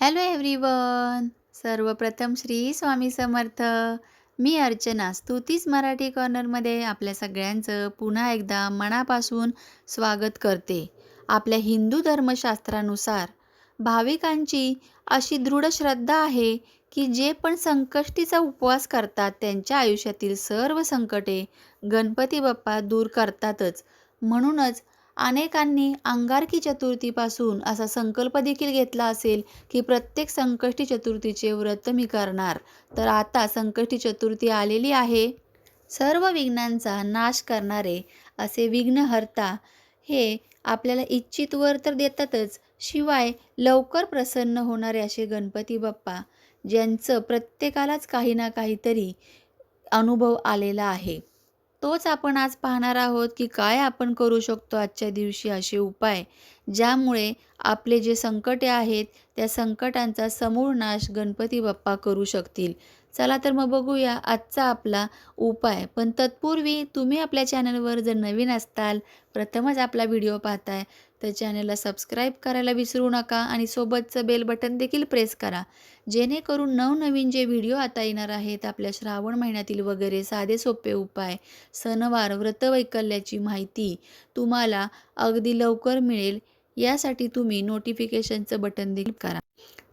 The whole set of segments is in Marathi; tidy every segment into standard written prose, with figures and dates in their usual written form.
Hello everyone. सर्वप्रथम श्री स्वामी समर्थ. मी अर्चना स्तुतीच मराठी कॉर्नरमध्ये आपल्या सगळ्यांचं पुन्हा एकदा मनापासून स्वागत करते. आपल्या हिंदू धर्मशास्त्रानुसार भाविकांची अशी दृढ श्रद्धा आहे की जे पण संकष्टीचा उपवास करतात त्यांच्या आयुष्यातील सर्व संकटे गणपती बाप्पा दूर करतातच. म्हणूनच अनेकांनी अंगारकी चतुर्थीपासून असा संकल्प देखील घेतला असेल की प्रत्येक संकष्टी चतुर्थीचे व्रत मी करणार. तर आता संकष्टी चतुर्थी आलेली आहे. सर्व विघ्नांचा नाश करणारे असे विघ्नहर्ता हे आपल्याला इच्छित वर तर देतातच, शिवाय लवकर प्रसन्न होणारे असे गणपती बाप्पा, ज्यांचं प्रत्येकालाच काही ना काहीतरी अनुभव आलेला आहे. तोच आपण आज पाहणार आहोत की काय आपण करू शकतो आजच्या दिवशी असे उपाय, ज्यामुळे आपले जे संकटे आहेत त्या संकटांचा समूळ नाश गणपती बाप्पा करू शकतील. चला तर मग बघूया आजचा आपला उपाय. पण तत्पूर्वी तुम्ही आपल्या चॅनलवर जर नवीन असताल, प्रथमच आपला व्हिडिओ पाहताय, तर चॅनलला सबस्क्राईब करायला विसरू नका आणि सोबतचं बेल बटन देखील प्रेस करा, जेणेकरून नवनवीन जे व्हिडिओ आता येणार आहेत आपल्या श्रावण महिन्यातील वगैरे साधे सोपे उपाय, सणवार, व्रतवैकल्याची माहिती तुम्हाला अगदी लवकर मिळेल. यासाठी तुम्ही नोटिफिकेशनचं बटन देखील करा.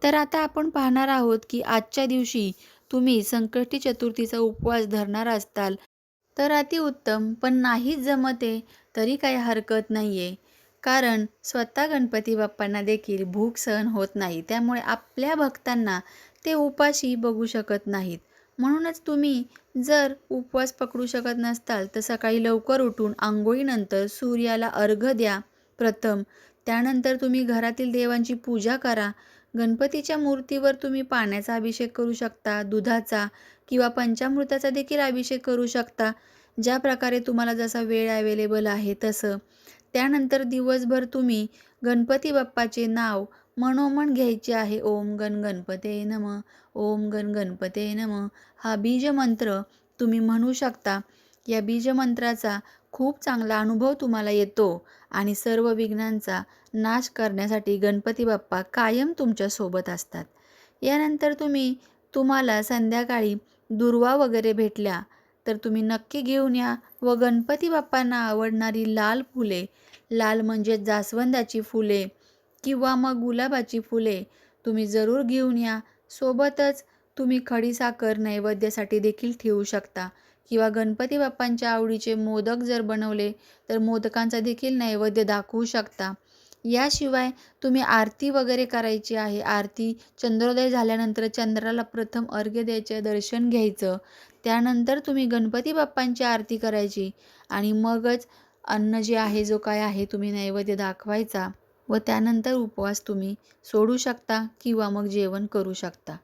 तर आता आपण पाहणार आहोत की आजच्या दिवशी तुम्ही संकष्टी चतुर्थीचा उपवास धरणार असताल तर अतिउत्तम, पण नाहीच जमते तरी काही हरकत नाही आहे. कारण स्वतः गणपती बाप्पांना देखील भूक सहन होत नाही. त्यामुळे आपल्या भक्तांना ते उपाशी बघू शकत नाहीत. म्हणूनच तुम्ही जर उपवास पकडू शकत नसताल तर सकाळी लवकर उठून अंघोळीनंतर सूर्याला अर्घ्य द्या प्रथम. त्यानंतर तुम्ही घरातील देवांची पूजा करा. गणपतीच्या मूर्तीवर तुम्ही पाण्याचा अभिषेक करू शकता, दुधाचा किंवा पंचामृताचा देखील अभिषेक करू शकता, ज्या प्रकारे तुम्हाला जसा वेळ अवेलेबल आहे तसं. त्यानंतर दिवसभर तुम्ही गणपती बाप्पाचे नाव मनोमन घ्यायचे आहे. ओम गण गणपते नमः, ओम गण गणपते नमः हा बीजमंत्र तुम्ही म्हणू शकता. या बीजमंत्राचा खूप चांगला अनुभव तुम्हाला येतो आणि सर्व विघ्नांचा नाश करण्यासाठी गणपती बाप्पा कायम तुमच्यासोबत असतात. यानंतर तुम्हाला संध्याकाळी दुर्वा वगैरे भेटल्या तर तुम्ही नक्की घेऊन या व गणपती बाप्पांना आवडणारी लाल फुले, लाल म्हणजे जास्वंदाची फुले किंवा मग गुलाबाची फुले तुम्ही जरूर घेऊन या. सोबतच तुम्ही खडीसाखर नैवेद्यासाठी देखील ठेवू शकता किंवा गणपती बाप्पांच्या आवडीचे मोदक जर बनवले तर मोदकांचा देखील नैवेद्य दाखवू शकता. याशिवाय तुम्ही आरती वगैरे करायची आहे. आरती चंद्रोदय झाल्यानंतर चंद्राला प्रथम अर्घ्य द्यायचे, दर्शन घ्यायचं. त्यानंतर तुम्ही गणपती बाप्पांची आरती करायची आणि मगच अन्न जे आहे, जो काय आहे, तुम्ही नैवेद्य दाखवायचा व त्यानंतर उपवास तुम्ही सोडू शकता किंवा मग जेवण करू शकता.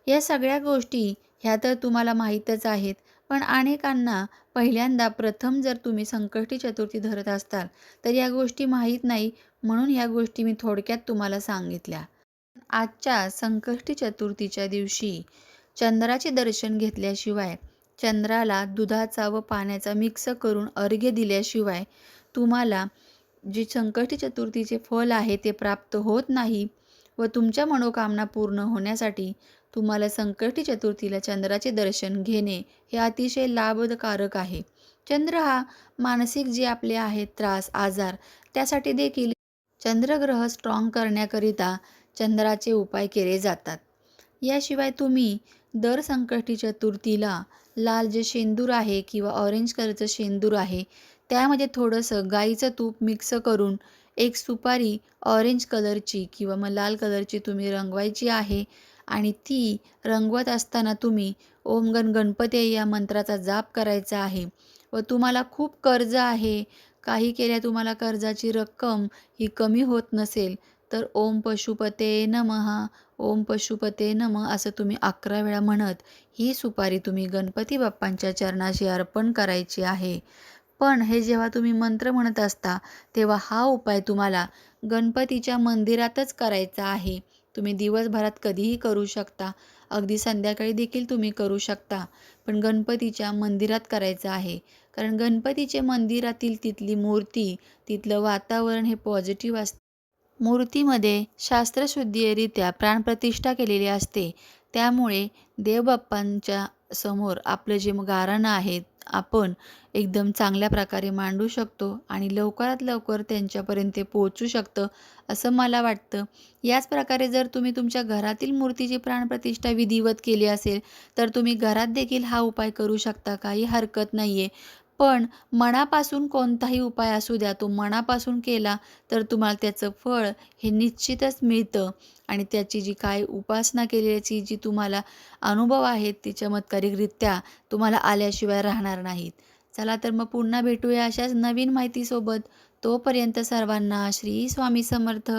या सगळ्या गोष्टी ह्या तर तुम्हाला माहीतच आहेत. पण अनेकांना पहिल्यांदा प्रथम जर तुम्ही संकष्टी चतुर्थी धरत असताल तर या गोष्टी माहीत नाही, म्हणून या गोष्टी मी थोडक्यात तुम्हाला सांगितल्या. आजच्या संकष्टी चतुर्थीच्या दिवशी चंद्राचे दर्शन घेतल्याशिवाय, चंद्राला दुधाचा व पाण्याचा मिक्स करून अर्घ्य दिल्याशिवाय तुम्हाला जे संकष्टी चतुर्थीचे फल आहे ते प्राप्त होत नाही व तुमच्या मनोकामना पूर्ण होण्यासाठी तुम्हाला संकष्टी चतुर्थीला चंद्राचे दर्शन घेणे हे अतिशय लाभकारक आहे. चंद्र हा मानसिक जे आपले आहेत त्रास, आजार, त्यासाठी देखील चंद्रग्रह स्ट्रॉंग करण्याकरिता चंद्राचे उपाय केले जातात. याशिवाय तुम्ही दर संकष्टी चतुर्थीला लाल जे शेंदूर आहे किंवा ऑरेंज कलरचं शेंदूर आहे, त्यामध्ये थोडंसं गाईचं तूप मिक्स करून एक सुपारी ऑरेंज कलरची किंवा मग लाल कलरची तुम्ही रंगवायची आहे आणि ती रंगवत असताना तुम्ही ओम गण गणपती या मंत्राचा जाप करायचा आहे. व तुम्हाला खूप कर्ज आहे, काही केल्या तुम्हाला कर्जाची रक्कम ही कमी होत नसेल तर ओम पशुपते नमः, ओम पशुपते नमः असं तुम्ही 11 वेळा म्हणत ही सुपारी तुम्ही गणपती बाप्पांच्या चरणाशी अर्पण करायची आहे. पण हे जेव्हा तुम्ही मंत्र म्हणत असता तेव्हा हा उपाय तुम्हाला गणपतीच्या मंदिरातच करायचा आहे. तुम्ही दिवसभरात कधीही करू शकता, अगदी संध्याकाळी देखील तुम्ही करू शकता, पण गणपतीच्या मंदिरात करायचं आहे. कारण गणपतीचे मंदिरातील तिथली मूर्ती, तिथलं वातावरण हे पॉझिटिव्ह असतं. मूर्तीमध्ये शास्त्रशुद्धीरित्या प्राणप्रतिष्ठा केलेली असते. त्यामुळे देवबाप्पांच्या समोर आपलं जे गाऱ्हाणं आहे, आपण एकदम चांगल्या प्रकारे मांडू शकतो आणि लवकरात लवकर त्यांच्यापर्यंत ते पोहोचू शकतं, असं मला वाटतं. याच प्रकारे जर तुम्ही तुमच्या घरातील मूर्तीची प्राणप्रतिष्ठा विधिवत केली असेल, तर तुम्ही घरात देखील हा उपाय करू शकता. काही हरकत नाही आहे. पण मनापासून कोणताही उपाय असू द्या, तो मनापासून केला तर तुम्हाला त्याचं फळ हे निश्चितच मिळतं आणि त्याची जी काही उपासना केल्याची जी तुम्हाला अनुभव आहेत, ती चमत्कारिकरित्या तुम्हाला आल्याशिवाय राहणार नाहीत. चला तर मग पुन्हा भेटूया अशाच नवीन माहितीसोबत. तोपर्यंत सर्वांना श्री स्वामी समर्थ.